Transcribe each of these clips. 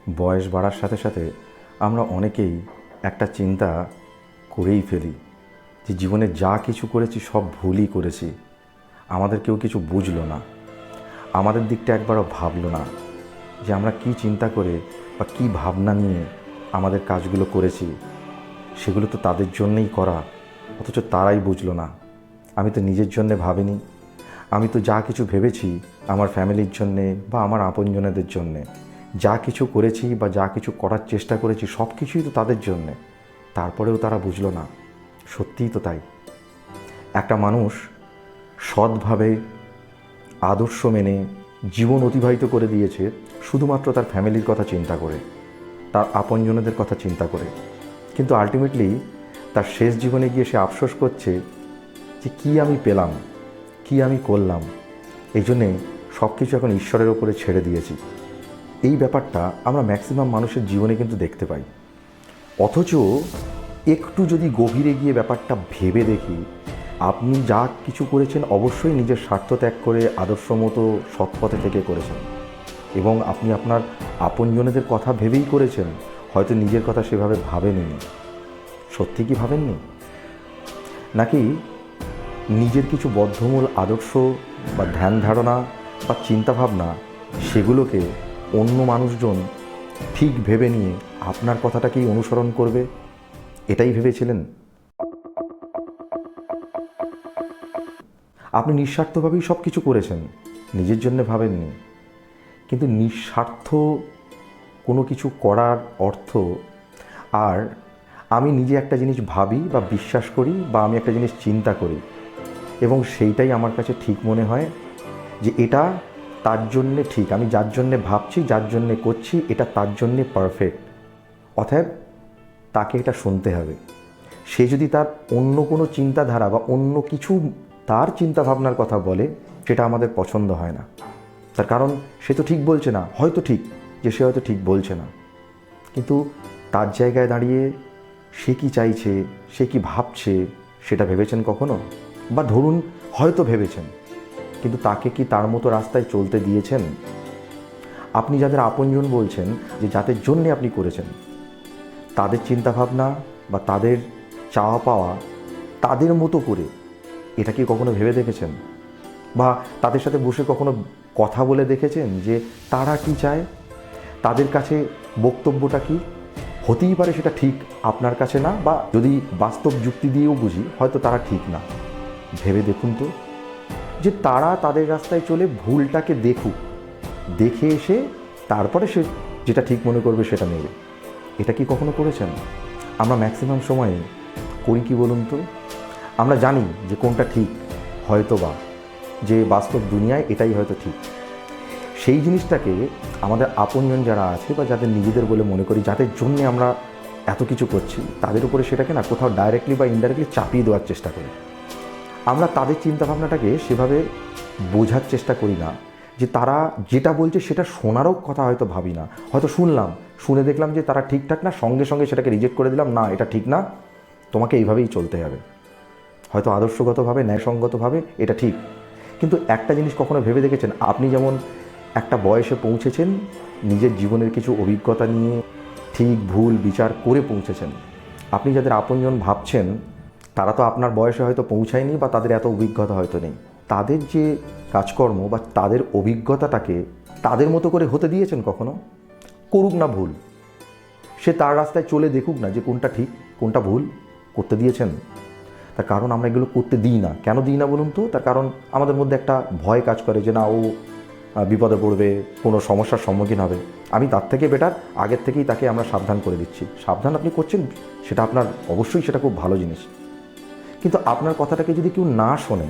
বয়স বাড়ার সাথে সাথে আমরা অনেকেই একটা চিন্তা করেই ফেলি যে জীবনে যা কিছু করেছি সব ভুলই করেছি। আমাদের কেউ কিছু বুঝলো না, আমাদের দিকটা একবারও ভাবলো না যে আমরা কি চিন্তা করে বা কী ভাবনা নিয়ে আমাদের কাজগুলো করেছি। সেগুলো তো তাদের জন্যেই করা, অথচ তারাই বুঝলো না। আমি তো নিজের জন্যে ভাবিনি, আমি তো যা কিছু ভেবেছি আমার ফ্যামিলির জন্যে বা আমার আপনজনেদের জন্যে। যা কিছু করেছি বা যা কিছু করার চেষ্টা করেছি সব কিছুই তো তাদের জন্যে, তারপরেও তারা বুঝলো না। সত্যিই তো তাই। একটা মানুষ সৎভাবে আদর্শ মেনে জীবন অতিবাহিত করে দিয়েছে শুধুমাত্র তার ফ্যামিলির কথা চিন্তা করে, তার আপনজনদের কথা চিন্তা করে, কিন্তু আলটিমেটলি তার শেষ জীবনে গিয়ে সে আফসোস করছে যে কী আমি পেলাম, কী আমি করলাম। এই জন্যে সব কিছু এখন ঈশ্বরের ওপরে ছেড়ে দিয়েছি। এই ব্যাপারটা আমরা ম্যাক্সিমাম মানুষের জীবনে কিন্তু দেখতে পাই। অথচ একটু যদি গভীরে গিয়ে ব্যাপারটা ভেবে দেখি, আপনি যা কিছু করেছেন অবশ্যই নিজের স্বার্থ ত্যাগ করে আদর্শ মতো সৎপথে থেকে করেছেন, এবং আপনি আপনার আপনজনেদের কথা ভেবেই করেছেন, হয়তো নিজের কথা সেভাবে ভাবেননি। সত্যি কি ভাবেননি? নাকি নিজের কিছু বদ্ধমূল আদর্শ বা ধ্যান ধারণা বা চিন্তাভাবনা সেগুলোকে অন্য মানুষজন ঠিক ভেবে নিয়ে আপনার কথাটাকেই অনুসরণ করবে, এটাই ভেবেছিলেন? আপনি নিঃস্বার্থভাবেই সব কিছু করেছেন, নিজের জন্য ভাবেননি। কিন্তু নিঃস্বার্থ কোনো কিছু করার অর্থ আর আমি নিজে একটা জিনিস ভাবি বা বিশ্বাস করি বা আমি একটা জিনিস চিন্তা করি এবং সেইটাই আমার কাছে ঠিক মনে হয় যে এটা তার জন্যে ঠিক, আমি যার জন্যে ভাবছি, যার জন্যে করছি, এটা তার জন্যে পারফেক্ট, অতএব তাকে এটা শুনতে হবে। সে যদি তার অন্য কোনো চিন্তাধারা বা অন্য কিছু তার চিন্তাভাবনার কথা বলে, সেটা আমাদের পছন্দ হয় না। তার কারণ সে তো ঠিক বলছে না, হয়তো ঠিক যে সে হয়তো ঠিক বলছে না, কিন্তু তার জায়গায় দাঁড়িয়ে সে কি চাইছে, সে কি ভাবছে, সেটা ভেবেছেন কখনো? বা ধরুন হয়তো ভেবেছেন, কিন্তু তাকে কি তার মতো রাস্তায় চলতে দিয়েছেন? আপনি যাদের আপনজন বলছেন, যে যাদের জন্যে আপনি করেছেন, তাদের চিন্তাভাবনা বা তাদের চাওয়া পাওয়া তাদের মতো করে, এটা কি কখনো ভেবে দেখেছেন? বা তাদের সাথে বসে কখনো কথা বলে দেখেছেন যে তারা কি চায়, তাদের কাছে বক্তব্যটা কি? হতেই পারে সেটা ঠিক আপনার কাছে না, বা যদি বাস্তব যুক্তি দিয়েও বুঝি হয়তো তারা ঠিক না। ভেবে দেখুন তো, যে তারা তাদের রাস্তায় চলে ভুলটাকে দেখুক, দেখে এসে তারপরে সে যেটা ঠিক মনে করবে সেটা নেবে। এটা কি কখনো করেছেন? আমরা ম্যাক্সিমাম সময়ে করি কি বলুন তো? আমরা জানি যে কোনটা ঠিক, হয়তো বা যে বাস্তব দুনিয়ায় এটাই হয়তো ঠিক। সেই জিনিসটাকে আমাদের আপনজন যারা আছে বা যাদের নিজেদের বলে মনে করি, যাদের জন্যে আমরা এত কিছু করছি, তাদের উপরে সেটাকে না কোথাও ডাইরেক্টলি বা ইনডাইরেক্টলি চাপিয়ে দেওয়ার চেষ্টা করি। আমরা তাদের চিন্তাভাবনাটাকে সেভাবে বোঝার চেষ্টা করি না, যে তারা যেটা বলছে সেটা শোনারও কথা হয়তো ভাবি না। হয়তো শুনলাম, শুনে দেখলাম যে তারা ঠিকঠাক না, সঙ্গে সঙ্গে সেটাকে রিজেক্ট করে দিলাম, না এটা ঠিক না, তোমাকে এইভাবেই চলতে হবে। হয়তো আদর্শগতভাবে, ন্যায়সঙ্গতভাবে এটা ঠিক, কিন্তু একটা জিনিস কখনো ভেবে দেখেছেন, আপনি যেমন একটা বয়সে পৌঁছেছেন, নিজের জীবনের কিছু অভিজ্ঞতা নিয়ে ঠিক ভুল বিচার করে পৌঁছেছেন, আপনি যাদের আপনজন ভাবছেন তারা তো আপনার বয়সে হয়তো পৌঁছায়নি বা তাদের এত অভিজ্ঞতা হয়তো নেই। তাদের যে কাজকর্ম বা তাদের অভিজ্ঞতাটাকে তাদের মতো করে হতে দিয়েছেন কখনো? করুক না ভুল, সে তার রাস্তায় চলে দেখুক না যে কোনটা ঠিক কোনটা ভুল, করতে দিয়েছেন? তার কারণ আমরা এগুলো করতে দিই না। কেন দিই না বলুন তো? তার কারণ আমাদের মধ্যে একটা ভয় কাজ করে যে না, ও বিপদে পড়বে, কোনো সমস্যার সম্মুখীন হবে। আমি তার থেকে বেটার আগের থেকেই তাকে আমরা সাবধান করে দিচ্ছি। সাবধান আপনি করছেন, সেটা আপনার অবশ্যই সেটা খুব ভালো জিনিস, কিন্তু আপনার কথাটাকে যদি কেউ না শোনে,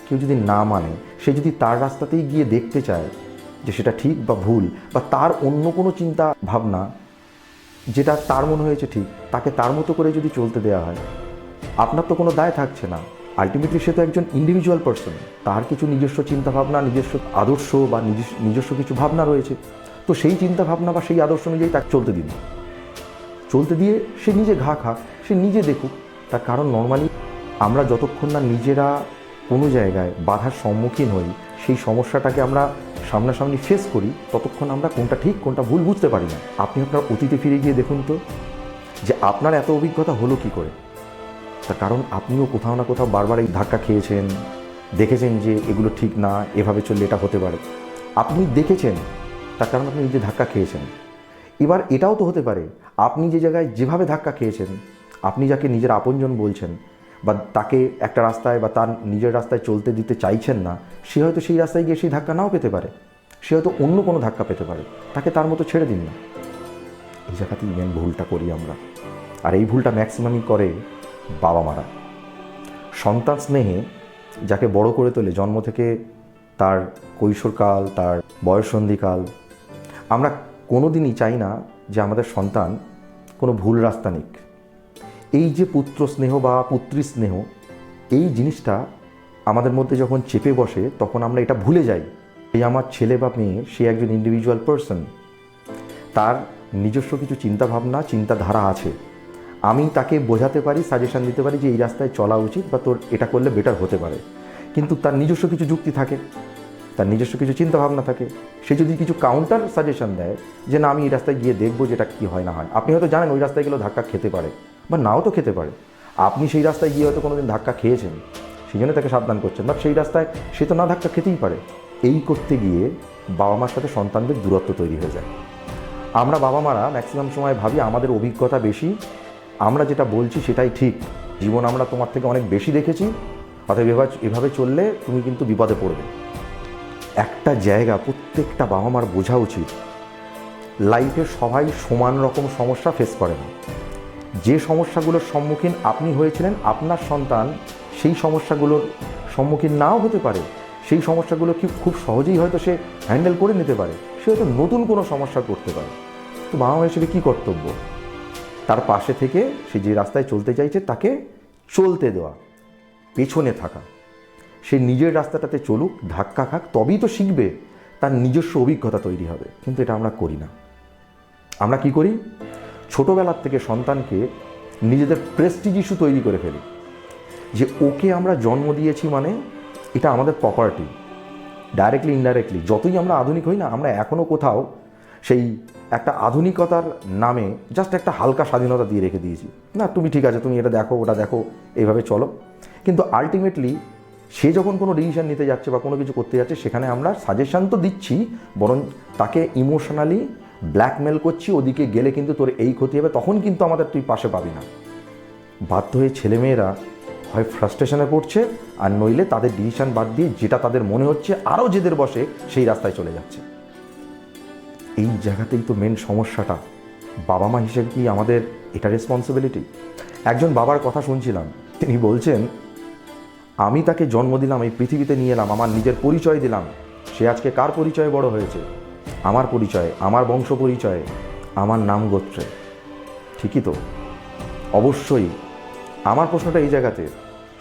কেউ যদি না মানে, সে যদি তার রাস্তাতেই গিয়ে দেখতে চায় যে সেটা ঠিক বা ভুল, বা তার অন্য কোনো চিন্তা ভাবনা যেটা তার মনে হয়েছে ঠিক, তাকে তার মতো করে যদি চলতে দেওয়া হয়, আপনার তো কোনো দায় থাকছে না। আলটিমেটলি সে তো একজন ইন্ডিভিজুয়াল পার্সন, তার কিছু নিজস্ব চিন্তাভাবনা, নিজস্ব আদর্শ বা নিজস্ব কিছু ভাবনা রয়েছে। তো সেই চিন্তাভাবনা বা সেই আদর্শ অনুযায়ী তাকে চলতে দিন, চলতে দিয়ে সে নিজে ঘা খাক, সে নিজে দেখুক। তার কারণ নর্মালি আমরা যতক্ষণ না নিজেরা কোনো জায়গায় বাধার সম্মুখীন হই, সেই সমস্যাটাকে আমরা সামনাসামনি ফেস করি ততক্ষণ আমরা কোনটা ঠিক কোনটা ভুল বুঝতে পারি না। আপনি আপনার অতীতে ফিরে গিয়ে দেখুন তো যে আপনার এত অভিজ্ঞতা হলো কি করে। তার কারণ আপনিও কোথাও না কোথাও বারবার এই ধাক্কা খেয়েছেন, দেখেছেন যে এগুলো ঠিক না, এভাবে চললে এটা হতে পারে। আপনি দেখেছেন, তার কারণ আপনি নিজে ধাক্কা খেয়েছেন। এবার এটাও তো হতে পারে আপনি যে জায়গায় যেভাবে ধাক্কা খেয়েছেন, আপনি যাকে নিজের আপনজন বলছেন বা তাকে একটা রাস্তায় বা তার নিজের রাস্তায় চলতে দিতে চাইছেন না, সে হয়তো সেই রাস্তায় গিয়ে সেই ধাক্কা নাও পেতে পারে, সে হয়তো অন্য কোনো ধাক্কা পেতে পারে, তাকে তার মতো ছেড়ে দিন না। এই জায়গাতেই মেন ভুলটা করি আমরা। আর এই ভুলটা ম্যাক্সিমামই করে বাবা মারা। সন্তান স্নেহে যাকে বড় করে তোলে জন্ম থেকে তার কৈশোরকাল, তার বয়ঃসন্ধিকাল, আমরা কোনো দিনই চাই না যে আমাদের সন্তান কোনো ভুল রাস্তা নিক। এই যে পুত্র স্নেহ বা পুত্রী স্নেহ, এই জিনিসটা আমাদের মধ্যে যখন চেপে বসে তখন আমরা এটা ভুলে যাই এই আমার ছেলে বা মেয়ে সে একজন ইন্ডিভিজুয়াল পারসন, তার নিজস্ব কিছু চিন্তাভাবনা চিন্তাধারা আছে। আমি তাকে বোঝাতে পারি, সাজেশন দিতে পারি যে এই রাস্তায় চলা উচিত বা তোর এটা করলে বেটার হতে পারে, কিন্তু তার নিজস্ব কিছু যুক্তি থাকে, তার নিজস্ব কিছু চিন্তাভাবনা থাকে। সে যদি কিছু কাউন্টার সাজেশন দেয় যে না আমি এই রাস্তায় গিয়ে দেখবো যেটা কী হয় না হয়, আপনি হয়তো জানেন ওই রাস্তায় গেলেও ধাক্কা খেতে পারে বা নাও তো খেতে পারে, আপনি সেই রাস্তায় গিয়ে হয়তো কোনোদিন ধাক্কা খেয়েছেন, সেই জন্য তাকে সাবধান করছেন, বাট সেই রাস্তায় সে তো না ধাক্কা খেতেই পারে। এই করতে গিয়ে বাবা মার সাথে সন্তানদের দূরত্ব তৈরি হয়ে যায়। আমরা বাবা মারা ম্যাক্সিমাম সময় ভাবি আমাদের অভিজ্ঞতা বেশি, আমরা যেটা বলছি সেটাই ঠিক, জীবন আমরা তোমার থেকে অনেক বেশি দেখেছি, অতএব এভাবে চললে তুমি কিন্তু বিপদে পড়বে। একটা জায়গা প্রত্যেকটা বাবা মার বোঝা উচিত, লাইফে সবাই সমান রকম সমস্যা ফেস করে না। যে সমস্যাগুলোর সম্মুখীন আপনি হয়েছিলেন আপনার সন্তান সেই সমস্যাগুলোর সম্মুখীন নাও হতে পারে, সেই সমস্যাগুলো খুব সহজেই হয়তো সে হ্যান্ডেল করে নিতে পারে, সে হয়তো নতুন কোনো সমস্যা করতে পারে। তো বাবা মা হিসেবে কী কর্তব্য? তার পাশে থেকে সে যে রাস্তায় চলতে চাইছে তাকে চলতে দেওয়া, পেছনে থাকা, সে নিজের রাস্তাটাতে চলুক, ধাক্কা খাক, তবেই তো শিখবে, তার নিজস্ব অভিজ্ঞতা তৈরি হবে। কিন্তু এটা আমরা করি না। আমরা কি করি? ছোটোবেলার থেকে সন্তানকে নিজেদের প্রেস্টিজ ইস্যু তৈরি করে ফেলি যে ওকে আমরা জন্ম দিয়েছি মানে এটা আমাদের প্রপার্টি। ডাইরেক্টলি ইনডাইরেক্টলি যতই আমরা আধুনিক হই না, আমরা এখনও কোথাও সেই একটা আধুনিকতার নামে জাস্ট একটা হালকা স্বাধীনতা দিয়ে রেখে দিয়েছি, না তুমি ঠিক আছে, তুমি এটা দেখো ওটা দেখো, এইভাবে চলো। কিন্তু আলটিমেটলি সে যখন কোনো ডিসিশন নিতে যাচ্ছে বা কোনো কিছু করতে যাচ্ছে, সেখানে আমরা সাজেশন তো দিচ্ছি, বরং তাকে ইমোশনালি ব্ল্যাকমেল করছি, ওদিকে গেলে কিন্তু তোর এই ক্ষতি হবে, তখন কিন্তু আমাদের তুই পাশে পাবি না। বাধ্য হয়ে ছেলেমেয়েরা হয় ফ্রাস্ট্রেশনে পড়ছে, আর নইলে তাদের ডিসিশন বাদ দিয়ে যেটা তাদের মনে হচ্ছে আরও জেদের বসে সেই রাস্তায় চলে যাচ্ছে। এই জায়গাতেই তো মেন সমস্যাটা। বাবা মা হিসেবে কি আমাদের এটা রেসপন্সিবিলিটি? একজন বাবার কথা শুনছিলাম, তিনি বলছেন আমি তাকে জন্ম দিলাম, এই পৃথিবীতে নিয়ে এলাম, আমার নিজের পরিচয় দিলাম, সে আজকে কার পরিচয়ে বড় হয়েছে? আমার পরিচয়ে, আমার বংশ পরিচয়ে, আমার নাম গোত্রে। ঠিকই তো, অবশ্যই। আমার প্রশ্নটা এই জায়গাতে,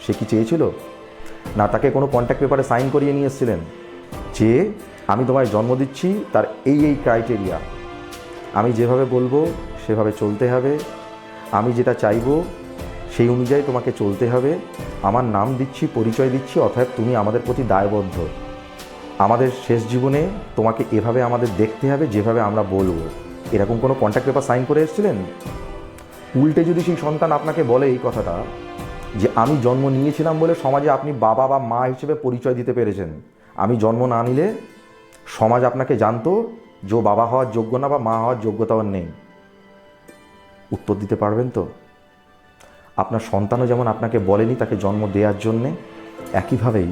সে কি চেয়েছিল? না তাকে কোনো কন্ট্যাক্ট পেপারে সাইন করিয়ে নিয়ে এসেছিলেন যে আমি তোমায় জন্ম দিচ্ছি, তার এই এই ক্রাইটেরিয়া, আমি যেভাবে বলবো সেভাবে চলতে হবে, আমি যেটা চাইবো সেই অনুযায়ী তোমাকে চলতে হবে, আমার নাম দিচ্ছি, পরিচয় দিচ্ছি, অতএব তুমি আমাদের প্রতি দায়বদ্ধ, আমাদের শেষ জীবনে তোমাকে এভাবে আমাদের দেখতে হবে যেভাবে আমরা বলবো। এরকম কোনো কন্ট্যাক্ট পেপার সাইন করে এসেছিলেন? উল্টে যদি সেই সন্তান আপনাকে বলে এই কথাটা যে আমি জন্ম নিয়েছিলাম বলে সমাজে আপনি বাবা বা মা হিসেবে পরিচয় দিতে পেরেছেন, আমি জন্ম না নিলে সমাজ আপনাকে জানতো যে বাবা হওয়ার যোগ্য না বা মা হওয়ার যোগ্যতাও নেই, উত্তর দিতে পারবেন তো? আপনার সন্তানও যেমন আপনাকে বলেনি তাকে জন্ম দেওয়ার জন্যে, একইভাবেই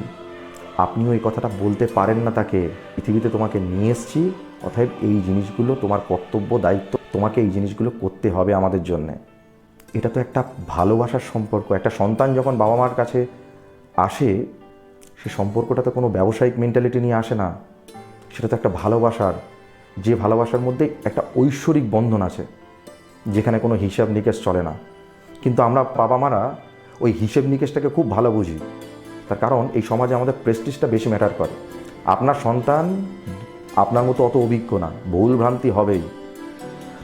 আপনিও এই কথাটা বলতে পারেন না তাকে, পৃথিবীতে তোমাকে নিয়ে এসেছি, অতএব এই জিনিসগুলো তোমার কর্তব্য, দায়িত্ব, তোমাকে এই জিনিসগুলো করতে হবে আমাদের জন্যে। এটা তো একটা ভালোবাসার সম্পর্ক। একটা সন্তান যখন বাবা মার কাছে আসে, সে সম্পর্কটা তো কোনো ব্যবসায়িক মেন্টালিটি নিয়ে আসে না, সেটা তো একটা ভালোবাসার, যে ভালোবাসার মধ্যে একটা ঐশ্বরিক বন্ধন আছে, যেখানে কোনো হিসাব নিকেশ চলে না। কিন্তু আমরা বাবা মারা ওই হিসেব নিকেশটাকে খুব ভালো বুঝি, তার কারণ এই সমাজে আমাদের প্রেস্টিজটা বেশি ম্যাটার করে। আপনার সন্তান আপনার মতো অত অভিজ্ঞ না, ভুল ভ্রান্তি হবেই,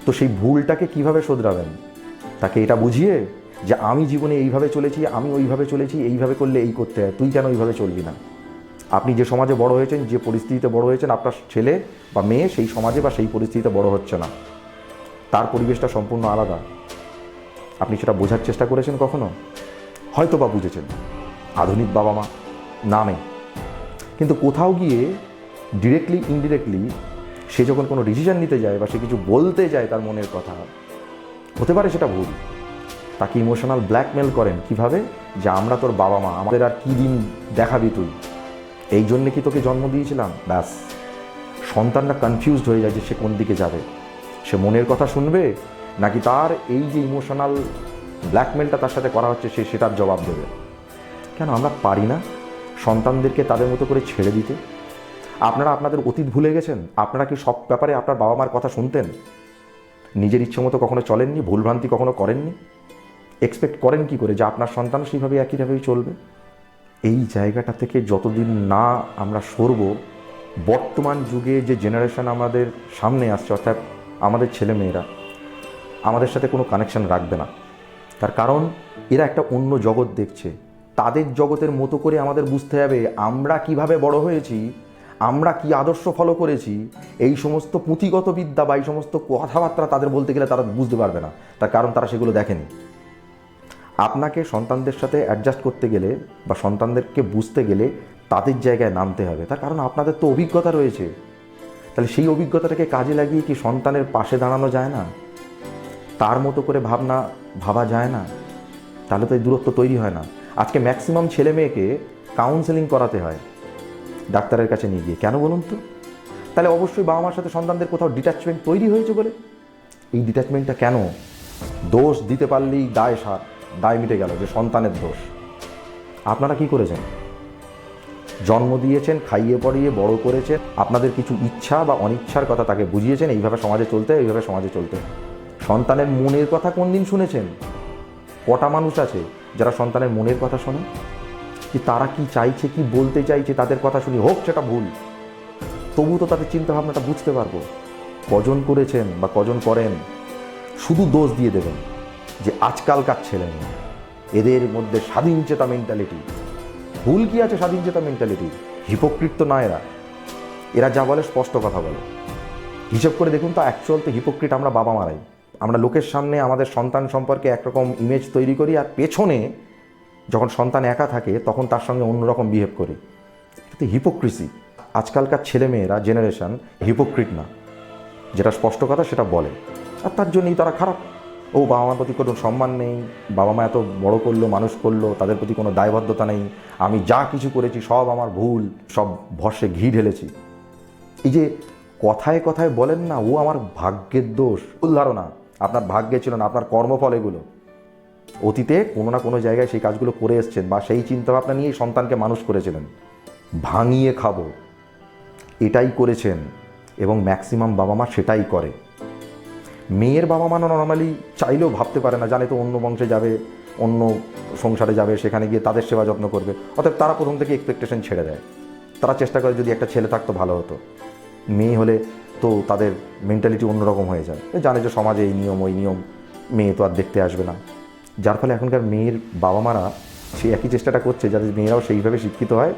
তো সেই ভুলটাকে কিভাবে শোধরাবেন? তাকে এটা বুঝিয়ে যে আমি জীবনে এইভাবে চলেছি, আমি ওইভাবে চলেছি, এইভাবে করলে এই করতে হয়, তুই কেন ওইভাবে চলবি না? আপনি যে সমাজে বড় হয়েছেন, যে পরিস্থিতিতে বড় হয়েছেন, আপনার ছেলে বা মেয়ে সেই সমাজে বা সেই পরিস্থিতিতে বড় হচ্ছে না, তার পরিবেশটা সম্পূর্ণ আলাদা। আপনি সেটা বোঝার চেষ্টা করেছেন কখনো? হয়তো বা বুঝেছেন আধুনিক বাবা মা নামে, কিন্তু কোথাও গিয়ে ডিরেক্টলি ইনডিরেক্টলি সে যখন কোনো ডিসিশন নিতে যায় বা সে কিছু বলতে যায় তার মনের কথা, হতে পারে সেটা ভুল, তাকে ইমোশনাল ব্ল্যাকমেল করেন কিভাবে, যে আমরা তোর বাবা মা, আমাদের আর কী দিন দেখাবি তুই, এই জন্যে কি তোকে জন্ম দিয়েছিলাম। ব্যাস, সন্তানরা কনফিউজড হয়ে যায় যে সে কোন দিকে যাবে, সে মনের কথা শুনবে নাকি তার এই যে ইমোশনাল ব্ল্যাকমেলটা তার সাথে করা হচ্ছে সে সেটার জবাব দেবে। কেন আমরা পারি না সন্তানদেরকে তাদের মতো করে ছেড়ে দিতে? আপনারা আপনাদের অতীত ভুলে গেছেন? আপনারা কি সব ব্যাপারে আপনার বাবা মার কথা শুনতেন? নিজের ইচ্ছে মতো কখনো চলেননি? ভুলভ্রান্তি কখনো করেননি? এক্সপেক্ট করেন কি করে যে আপনার সন্তান সেইভাবে একইভাবেই চলবে? এই জায়গাটা থেকে যতদিন না আমরা সরব, বর্তমান যুগে যে জেনারেশন আমাদের সামনে আসছে, অর্থাৎ আমাদের ছেলেমেয়েরা আমাদের সাথে কোনো কানেকশন রাখবে না। তার কারণ এরা একটা অন্য জগৎ দেখছে। তাদের জগতের মতো করে আমাদের বুঝতে হবে আমরা কিভাবে বড় হয়েছি, আমরা কি আদর্শ ফলো করেছি। এই সমস্ত পুঁথিগত বিদ্যা বা এই সমস্ত কথাবার্তা তাদের বলতে গেলে তারা বুঝতে পারবে না, তার কারণ তারা সেগুলো দেখেনি। আপনাকে সন্তানদের সাথে অ্যাডজাস্ট করতে গেলে বা সন্তানদেরকে বুঝতে গেলে তাদের জায়গায় নামতে হবে, তার কারণ আপনাদের তো অভিজ্ঞতা রয়েছে। তাহলে সেই অভিজ্ঞতাটাকে কাজে লাগিয়ে কি সন্তানের পাশে দাঁড়ানো যায় না? তার মতো করে ভাবা যায় না? তাহলে তো এই দূরত্ব তৈরি হয় না। আজকে ম্যাক্সিমাম ছেলে মেয়েকে কাউন্সেলিং করাতে হয় ডাক্তারের কাছে নিয়ে গিয়ে। কেন বলুন তো? তাহলে অবশ্যই বাবা মার সাথে সন্তানদের কোথাও ডিট্যাচমেন্ট তৈরি হয়েছে বলে। এই ডিট্যাচমেন্টটা কেন? দোষ দিতে পারলেই দায় মিটে গেল যে সন্তানের দোষ। আপনারা কি করেছেন? জন্ম দিয়েছেন, খাইয়ে পড়িয়ে বড় করেছেন, আপনাদের কিছু ইচ্ছা বা অনিচ্ছার কথা তাকে বুঝিয়েছেন এইভাবে সমাজে চলতে, এইভাবে সমাজে চলতে। সন্তানের মনের কথা কোন দিন শুনেছেন? কটা মানুষ আছে যারা সন্তানের মনের কথা শোনে, যে তারা কি চাইছে, কি বলতে চাইছে, তাদের কথা শুনি, হোক সেটা ভুল, তবু তো তাদের চিন্তাভাবনাটা বুঝতে পারবো। কজন করেছেন বা কজন করেন? শুধু দোষ দিয়ে দেবেন যে আজকালকার ছেলে মেয়ে, এদের মধ্যে স্বাধীনচেতা মেন্টালিটি। ভুল কি আছে স্বাধীনচেতা মেন্টালিটি? হিপোক্রিট তো না এরা যা বলে স্পষ্ট কথা বলে। হিসেব করে দেখুন তো, অ্যাকচুয়াল তো হিপোক্রিট আমরা বাবা মারাই। আমরা লোকের সামনে আমাদের সন্তান সম্পর্কে একরকম ইমেজ তৈরি করি, আর পেছনে যখন সন্তান একা থাকে তখন তার সঙ্গে অন্যরকম বিহেভ করি। এটা হিপোক্রিসি। আজকালকার ছেলেমেয়েরা জেনারেশন হিপোক্রিট না, যেটা স্পষ্ট কথা সেটা বলে, আর তার জন্যই তারা খারাপ। বাবা মার প্রতি কোনো সম্মান নেই, বাবা মা এত বড় করলো, মানুষ করলো, তাদের প্রতি কোনো দায়বদ্ধতা নেই, আমি যা কিছু করেছি সব আমার ভুল, সব ভরসে ঘি ঢেলেছি। এই যে কথায় কথায় বলেন না, ও আমার ভাগ্যের দোষ, ভুল ধারণা। আপনার ভাগ্যে ছিল না, আপনার কর্মফল এগুলো। অতীতে কোনো না কোনো জায়গায় সেই কাজগুলো করে এসছেন বা সেই চিন্তাভাবনা নিয়েই সন্তানকে মানুষ করেছিলেন। ভাঙিয়ে খাবো এটাই করেছেন, এবং ম্যাক্সিমাম বাবা মা সেটাই করে। মেয়ের বাবা মা নর্মালি চাইলেও ভাবতে পারে না, জানে তো অন্য বংশে যাবে, অন্য সংসারে যাবে, সেখানে গিয়ে তাদের সেবা যত্ন করবে, অতএব তারা প্রথম থেকে এক্সপেকটেশন ছেড়ে দেয়। তারা চেষ্টা করে যদি একটা ছেলে থাকতো ভালো হতো। মেয়ে হলে তো তাদের মেন্টালিটি অন্যরকম হয়ে যায়, জানে যে সমাজে এই নিয়ম ওই নিয়ম, মেয়ে তো আর দেখতে আসবে না। যার ফলে এখনকার মেয়ের বাবা মারা সেই একই চেষ্টাটা করছে যাতে মেয়েরাও সেইভাবে শিক্ষিত হয়,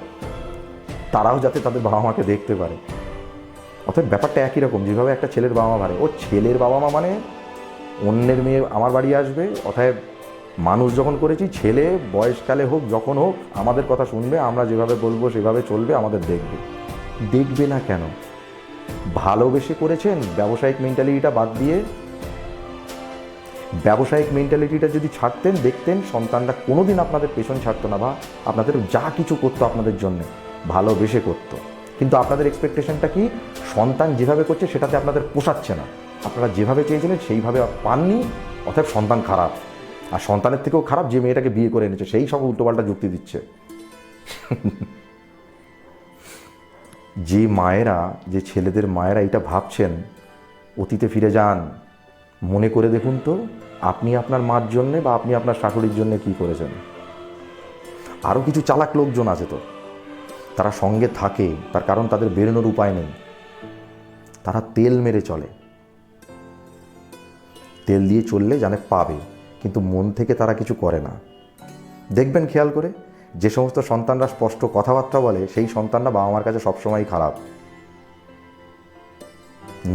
তারাও যাতে তাদের বাবা মাকে দেখতে পারে। অর্থাৎ ব্যাপারটা একই রকম, যেভাবে একটা ছেলের বাবা মা ভারে, ও ছেলের বাবা মা মানে অন্যের মেয়ে আমার বাড়ি আসবে। অর্থাৎ মানুষ যখন করেছি, ছেলে বয়সকালে হোক যখন হোক আমাদের কথা শুনবে, আমরা যেভাবে বলবো সেভাবে চলবে, আমাদের দেখবে না কেন? ভালোবেসে করেছেন ব্যবসায়িক মেন্টালিটিটা বাদ দিয়ে। ব্যবসায়িক মেন্টালিটিটা যদি ছাড়তেন, দেখতেন সন্তানরা কোনোদিন আপনাদের পেছন ছাড়তো না, বা আপনাদের যা কিছু করতো আপনাদের জন্যে ভালোবেসে করতো। কিন্তু আপনাদের এক্সপেকটেশনটা কি? সন্তান যেভাবে করছে সেটাতে আপনাদের পোষাচ্ছে না, আপনারা যেভাবে চেয়েছিলেন সেইভাবে পাননি, অর্থাৎ সন্তান খারাপ। আর সন্তানের থেকেও খারাপ যে মেয়েটাকে বিয়ে করে এনেছে, সেই সব উল্টোপাল্টা যুক্তি দিচ্ছে। যে মায়েরা, যে ছেলেদের মায়েরা এটা ভাবছেন, অতীতে ফিরে যান, মনে করে দেখুন তো আপনি আপনার মার জন্যে বা আপনি আপনার শাশুড়ির জন্যে কী করেছেন। আরও কিছু চালাক লোকজন আছে তো, তারা সঙ্গে থাকে, তার কারণ তাদের বেরোনোর উপায় নেই। তারা তেল মেরে চলে, তেল দিয়ে চললে জানে পাবে, কিন্তু মন থেকে তারা কিছু করে না। দেখবেন খেয়াল করে, যে সমস্ত সন্তানরা স্পষ্ট কথাবার্তা বলে সেই সন্তানরা বাবা মার কাছে সবসময় খারাপ।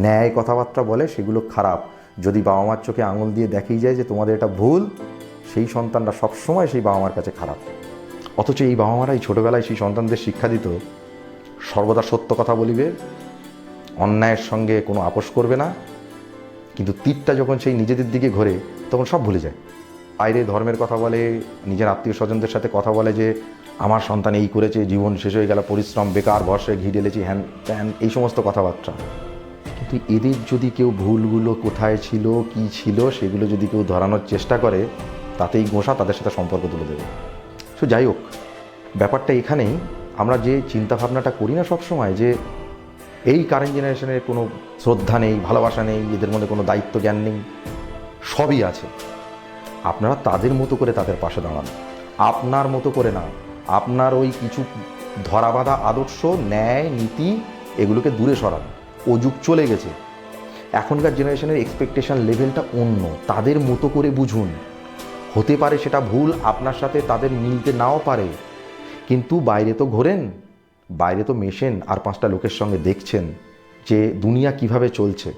ন্যায় কথাবার্তা বলে সেগুলো খারাপ। যদি বাবা মার চোখে আঙুল দিয়ে দেখিয়ে যায় যে তোমাদের এটা ভুল, সেই সন্তানরা সবসময় সেই বাবা মার কাছে খারাপ। অথচ এই বাবা মারাই ছোটোবেলায় সেই সন্তানদের শিক্ষা দিত সর্বদা সত্য কথা বলিবে, অন্যায়ের সঙ্গে কোনো আপোষ করবে না। কিন্তু তীরটা যখন সেই নিজেদের দিকে ঘোরে তখন সব ভুলে যায়। বাইরে ধর্মের কথা বলে, নিজের আত্মীয় স্বজনদের সাথে কথা বলে যে আমার সন্তান এই করেছে, জীবন শেষ হয়ে গেল, পরিশ্রম বেকার, ভরসায় ঘি ঢেলেছি, হ্যান ত্যান, এই সমস্ত কথাবার্তা। কিন্তু এদের যদি কেউ ভুলগুলো কোথায় ছিল, কি ছিল, সেগুলো যদি কেউ ধরানোর চেষ্টা করে, তাতেই গোঁসা তাদের সাথে সম্পর্ক তুলে দেবে। সো যাই হোক, ব্যাপারটা এখানেই, আমরা যে চিন্তাভাবনাটা করি না সবসময় যে এই কারেন্ট জেনারেশনের কোনো শ্রদ্ধা নেই, ভালোবাসা নেই, এদের মধ্যে কোনো দায়িত্ব জ্ঞান নেই, সবই আছে। আপনারা তাদের মতো করে তাদের পাশে দাঁড়ান, আপনার মতো করে না। আপনার ওই কিছু ধরাবাঁধা আদর্শ, ন্যায়, নীতি, এগুলোকে দূরে সরান। ও যুগ চলে গেছে। এখনকার জেনারেশনের এক্সপেকটেশন লেভেলটা অন্য। তাদের মতো করে বুঝুন। হতে পারে সেটা ভুল, আপনার সাথে তাদের মিলতে নাও পারে, কিন্তু বাইরে তো ঘোরেন, বাইরে তো মেশেন, আর 5টা লোকের সঙ্গে দেখছেন যে দুনিয়া কিভাবে চলছে।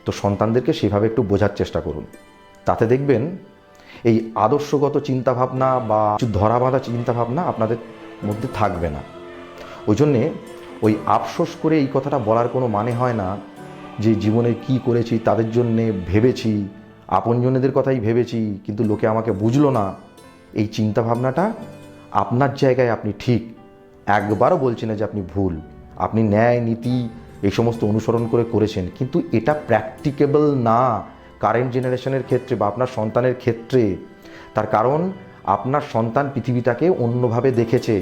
তো সন্তানদেরকে সেভাবে একটু বোঝার চেষ্টা করুন। তাতে দেখবেন এই আদর্শগত চিন্তাভাবনা বা কিছু ধরাবাঁধা চিন্তাভাবনা আপনাদের মধ্যে থাকবে না। ওই জন্যে ওই আফসোস করে এই কথাটা বলার কোনো মানে হয় না যে জীবনে কি করেছি, তাদের জন্যে ভেবেছি, আপনজনেদের কথাই ভেবেছি, কিন্তু লোকে আমাকে বুঝলো না। এই চিন্তাভাবনাটা আপনার জায়গায় আপনি ঠিক, একবারও বলছি না যে আপনি ভুল। আপনি ন্যায়, নীতি এই সমস্ত অনুসরণ করেছেন, কিন্তু এটা প্র্যাকটিকেবল না কারেন্ট জেনারেশনের ক্ষেত্রে বা আপনার সন্তানের ক্ষেত্রে। তার কারণ আপনার সন্তান পৃথিবীটাকে অন্যভাবে দেখেছে।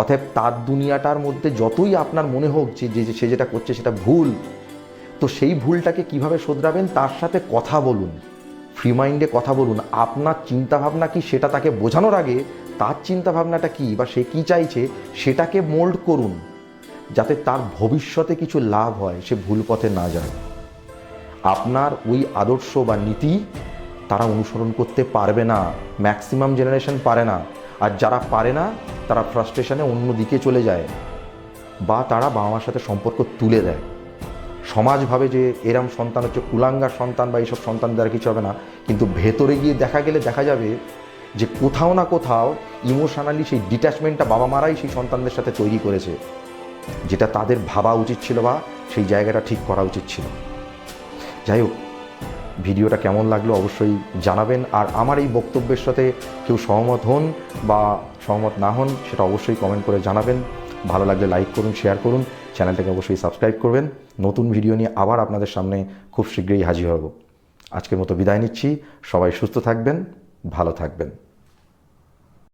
অতএব তার দুনিয়াটার মধ্যে যতই আপনার মনে হোক যে সে যেটা করছে সেটা ভুল, তো সেই ভুলটাকে কিভাবে শোধরাবেন তার সাথে কথা বলুন, ফ্রি মাইন্ডে কথা বলুন। আপনার চিন্তাভাবনা কি সেটা তাকে বোঝানোর আগে তার চিন্তাভাবনাটা কি বা সে কি চাইছে সেটাকে মোল্ড করুন, যাতে তার ভবিষ্যতে কিছু লাভ হয়, সে ভুল পথে না যায়। আপনার ওই আদর্শ বা নীতি তারা অনুসরণ করতে পারবে না, ম্যাক্সিমাম জেনারেশন পারে না। আর যারা পারে না তারা ফ্রাস্ট্রেশনে অন্য দিকে চলে যায়, বা তারা বাবা মার সাথে সম্পর্ক তুলে দেয়। সমাজ ভাবে যে এরম সন্তান হচ্ছে কুলাঙ্গার সন্তান বা এইসব সন্তান দ্বারা কিছু হবে না, কিন্তু ভেতরে গিয়ে দেখা যাবে যে কোথাও না কোথাও ইমোশনালি সেই ডিট্যাচমেন্টটা বাবা মারাই সেই সন্তানদের সাথে তৈরি করেছে, যেটা তাদের ভাবা উচিত ছিল বা সেই জায়গাটা ঠিক করা উচিত ছিল। যাই হোক, ভিডিওটা কেমন লাগলো অবশ্যই জানাবেন। আর আমার এই বক্তব্যের সাথে কেউ সহমত হন বা সহমত না হন সেটা অবশ্যই কমেন্ট করে জানাবেন। ভালো লাগলে লাইক করুন, শেয়ার করুন, চ্যানেলটাকে অবশ্যই সাবস্ক্রাইব করবেন। নতুন ভিডিও নিয়ে আবার আপনাদের সামনে খুব শীঘ্রই হাজির হব। আজকের মতো বিদায় নিচ্ছি। সবাই সুস্থ থাকবেন, ভালো থাকবেন।